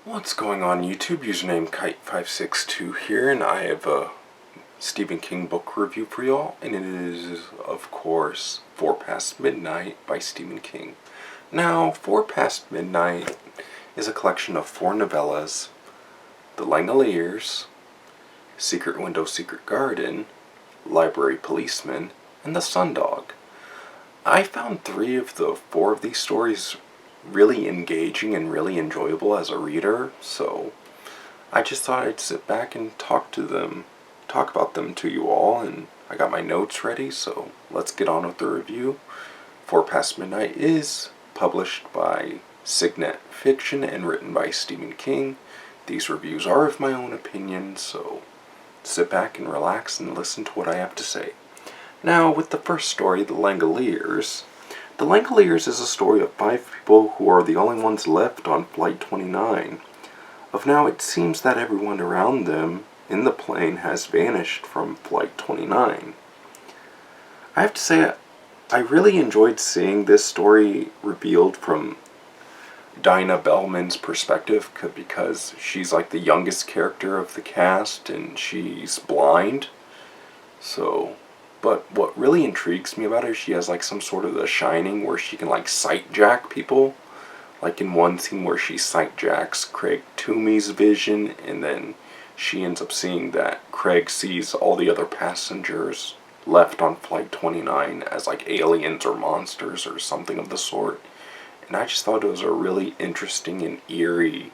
What's going on YouTube? Username Kite562 here, and I have a Stephen King book review for y'all, and it is, of course, 4 Past Midnight by Stephen King. Now, 4 Past Midnight is a collection of 4 novellas: The Langoliers, Secret Window, Secret Garden, Library Policeman, and The Sundog. I found 3 of the 4 of these stories really engaging and really enjoyable as a reader, so I just thought I'd sit back and talk about them to you all, and I got my notes ready, so let's get on with the review. 4 Past Midnight is published by Signet Fiction and written by Stephen King. These reviews are of my own opinion, so sit back and relax and listen to what I have to say. Now, with the first story, The Langoliers. The Langoliers is a story of 5 people who are the only ones left on Flight 29. Of now, it seems that everyone around them in the plane has vanished from Flight 29. I have to say, I really enjoyed seeing this story revealed from Dinah Bellman's perspective, because she's like the youngest character of the cast and she's blind. But what really intrigues me about her, she has like some sort of The Shining where she can like sight jack people. Like in one scene where she sight jacks Craig Toomey's vision, and then she ends up seeing that Craig sees all the other passengers left on Flight 29 as like aliens or monsters or something of the sort. And I just thought it was a really interesting and eerie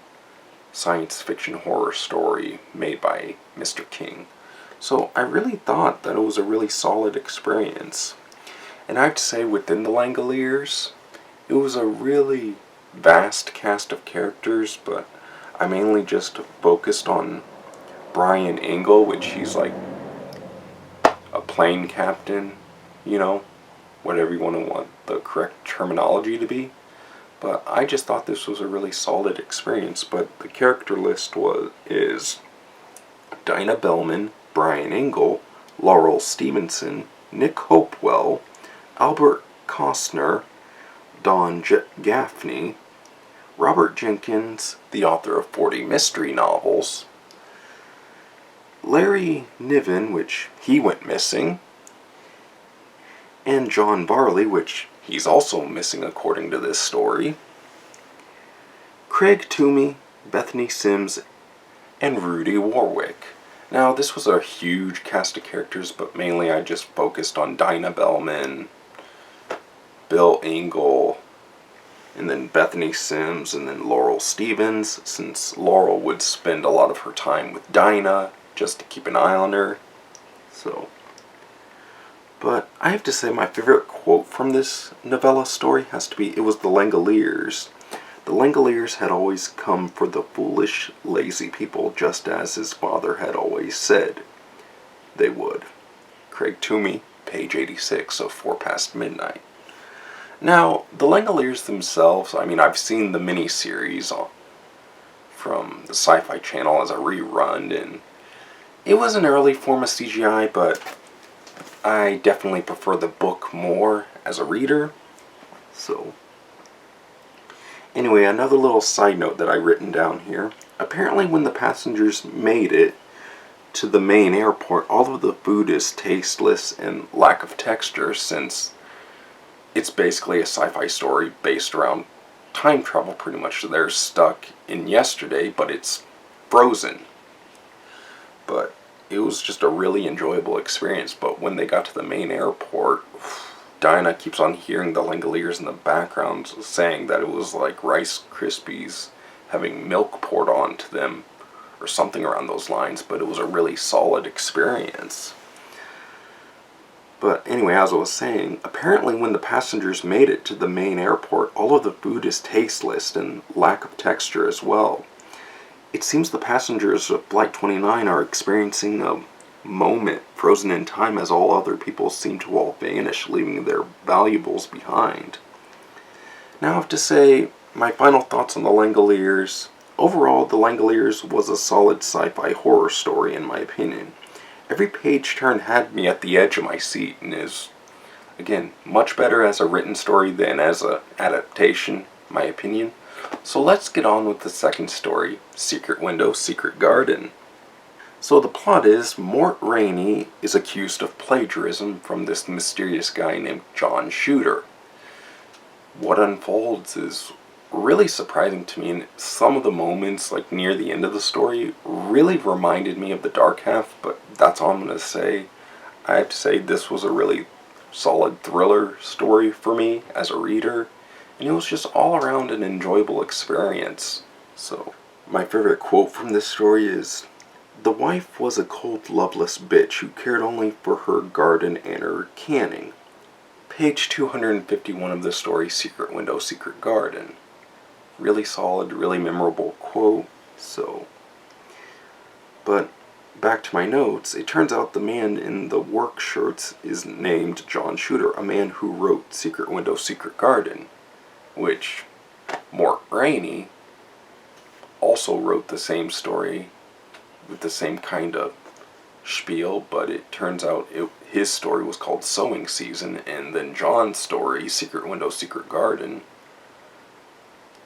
science fiction horror story made by Mr. King. So I really thought that it was a really solid experience. And I have to say, within the Langoliers, it was a really vast cast of characters, but I mainly just focused on Brian Engel, which he's like a plane captain, whatever you want the correct terminology to be. But I just thought this was a really solid experience. But the character list is Dinah Bellman, Brian Engel, Laurel Stevenson, Nick Hopewell, Albert Costner, Don Gaffney, Robert Jenkins, the author of 40 mystery novels, Larry Niven, which he went missing, and John Varley, which he's also missing according to this story, Craig Toomey, Bethany Sims, and Rudy Warwick. Now, this was a huge cast of characters, but mainly I just focused on Dinah Bellman, Bill Engel, and then Bethany Sims, and then Laurel Stevens, since Laurel would spend a lot of her time with Dinah just to keep an eye on her. But I have to say, my favorite quote from this novella story has to be, it was the Langoliers. The Langoliers had always come for the foolish, lazy people, just as his father had always said they would. Craig Toomey, page 86 of 4 Past Midnight. Now, the Langoliers themselves, I've seen the miniseries from the Sci-Fi Channel as a rerun, and it was an early form of CGI, but I definitely prefer the book more as a reader. Anyway, another little side note that I've written down here. Apparently when the passengers made it to the main airport, all of the food is tasteless and lack of texture, since it's basically a sci-fi story based around time travel pretty much. So they're stuck in yesterday, but it's frozen. But it was just a really enjoyable experience. But when they got to the main airport, Dinah keeps on hearing the Langoliers in the background saying that it was like Rice Krispies having milk poured onto them, or something around those lines, but it was a really solid experience. But anyway, as I was saying, apparently when the passengers made it to the main airport, all of the food is tasteless and lack of texture as well. It seems the passengers of Flight 29 are experiencing a moment frozen in time, as all other people seem to all vanish, leaving their valuables behind. Now I have to say, my final thoughts on the Langoliers. Overall, the Langoliers was a solid sci-fi horror story in my opinion. Every page turn had me at the edge of my seat, and is, again, much better as a written story than as an adaptation, in my opinion. So let's get on with the second story, Secret Window, Secret Garden. So the plot is, Mort Rainey is accused of plagiarism from this mysterious guy named John Shooter. What unfolds is really surprising to me, and some of the moments, like near the end of the story, really reminded me of the Dark Half, but that's all I'm going to say. I have to say this was a really solid thriller story for me as a reader, and it was just all around an enjoyable experience. So, my favorite quote from this story is, "The wife was a cold, loveless bitch who cared only for her garden and her canning." Page 251 of the story, Secret Window, Secret Garden. Really solid, really memorable quote. But back to my notes, it turns out the man in the work shirts is named John Shooter, a man who wrote Secret Window, Secret Garden, which Mort Rainey also wrote the same story with the same kind of spiel, but it turns out his story was called Sowing Season, and then John's story, Secret Window, Secret Garden,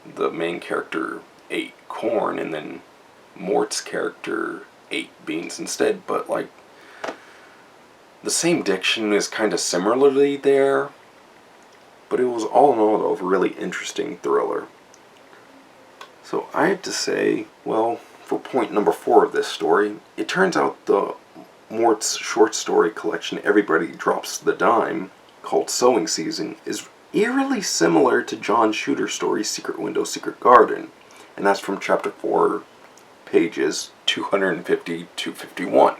the main character ate corn, and then Mort's character ate beans instead, but like the same diction is kind of similarly there, but it was all in all a really interesting thriller. So I have to say, well, for point number 4 of this story, it turns out the Mort's short story collection, Everybody Drops the Dime, called Sowing Season, is eerily similar to John Shooter's story, Secret Window, Secret Garden, and that's from chapter 4, pages 250 to 51.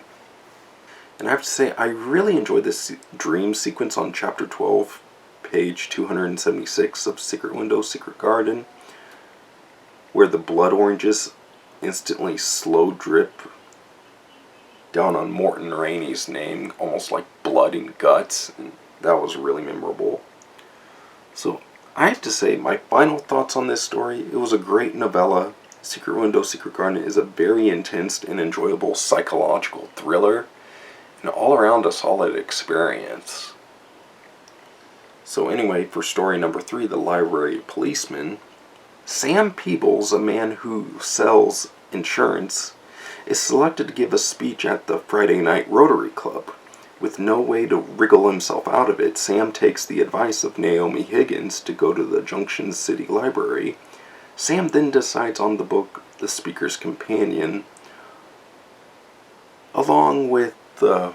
And I have to say, I really enjoyed this dream sequence on chapter 12, page 276 of Secret Window, Secret Garden, where the blood oranges instantly slow drip down on Morton Rainey's name, almost like blood and guts, and that was really memorable. So I have to say, my final thoughts on this story, it was a great novella. Secret Window, Secret Garden is a very intense and enjoyable psychological thriller, and all around a solid experience. So anyway, for story number 3, The Library Policeman, Sam Peebles, a man who sells insurance, is selected to give a speech at the Friday night Rotary Club. With no way to wriggle himself out of it, Sam takes the advice of Naomi Higgins to go to the Junction City Library. Sam then decides on the book The Speaker's Companion, along with the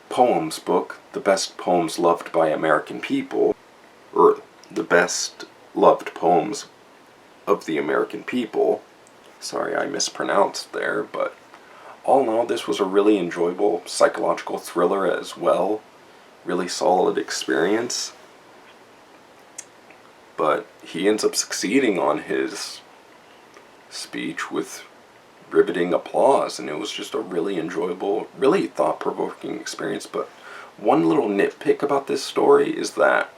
poems book, The Best Poems Loved by American People, or The Best Loved Poems of the American People. Sorry, I mispronounced there, but all in all, this was a really enjoyable psychological thriller as well. Really solid experience. But he ends up succeeding on his speech with riveting applause, and it was just a really enjoyable, really thought-provoking experience. But one little nitpick about this story is that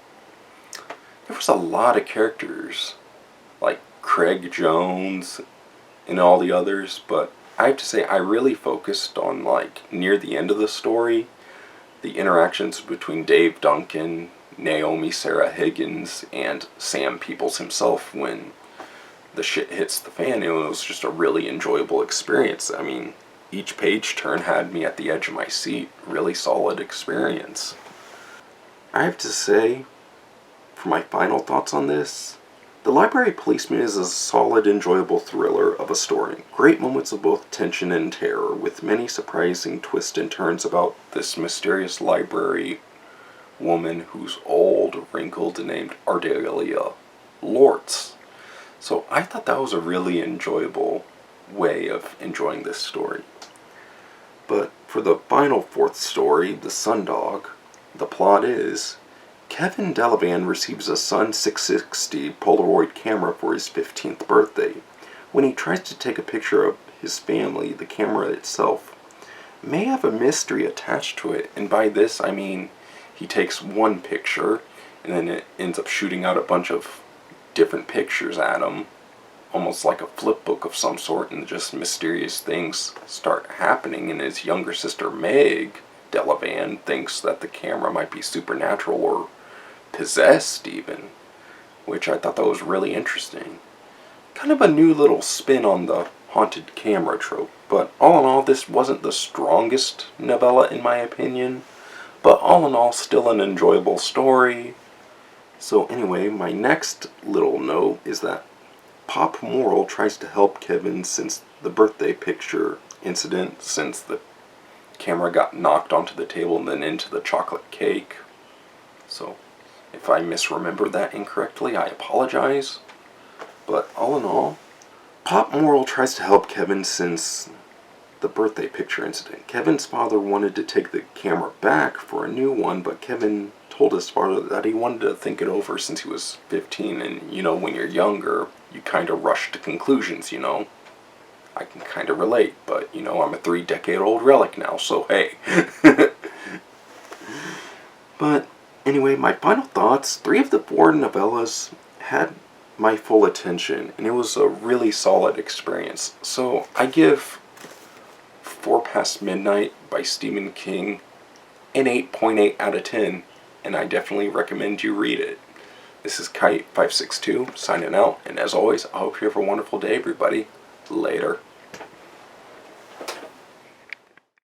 there was a lot of characters, like Craig Jones and all the others, but I have to say I really focused on, like, near the end of the story, the interactions between Dave Duncan, Naomi Sarah Higgins, and Sam Peebles himself when the shit hits the fan. It was just a really enjoyable experience. I mean, each page turn had me at the edge of my seat. Really solid experience. I have to say, for my final thoughts on this, The Library Policeman is a solid, enjoyable thriller of a story. Great moments of both tension and terror, with many surprising twists and turns about this mysterious library woman who's old, wrinkled, and named Ardelia Lortz. So I thought that was a really enjoyable way of enjoying this story. But for the final 4th story, The Sundog, the plot is, Kevin Delavan receives a Sun 660 Polaroid camera for his 15th birthday. When he tries to take a picture of his family, the camera itself may have a mystery attached to it, and by this I mean he takes one picture and then it ends up shooting out a bunch of different pictures at him, almost like a flip book of some sort, and just mysterious things start happening, and his younger sister Meg Delavan thinks that the camera might be supernatural or possessed even. which I thought that was really interesting. Kind of a new little spin on the haunted camera trope, but all in all, this wasn't the strongest novella in my opinion, but all in all, still an enjoyable story. So anyway, my next little note is that Pop Moral tries to help Kevin since the birthday picture incident, since the camera got knocked onto the table and then into the chocolate cake. So if I misremembered that incorrectly, I apologize. But all in all, Pop Moral tries to help Kevin since the birthday picture incident. Kevin's father wanted to take the camera back for a new one, but Kevin told his father that he wanted to think it over since he was 15, and when you're younger, you kind of rush to conclusions, I can kind of relate, but I'm a 3-decade-old relic now, so hey. But anyway, my final thoughts, 3 of the 4 novellas had my full attention, and it was a really solid experience. So I give 4 Past Midnight by Stephen King an 8.8 out of 10, and I definitely recommend you read it. This is Kite 562 signing out, and as always, I hope you have a wonderful day, everybody. Later.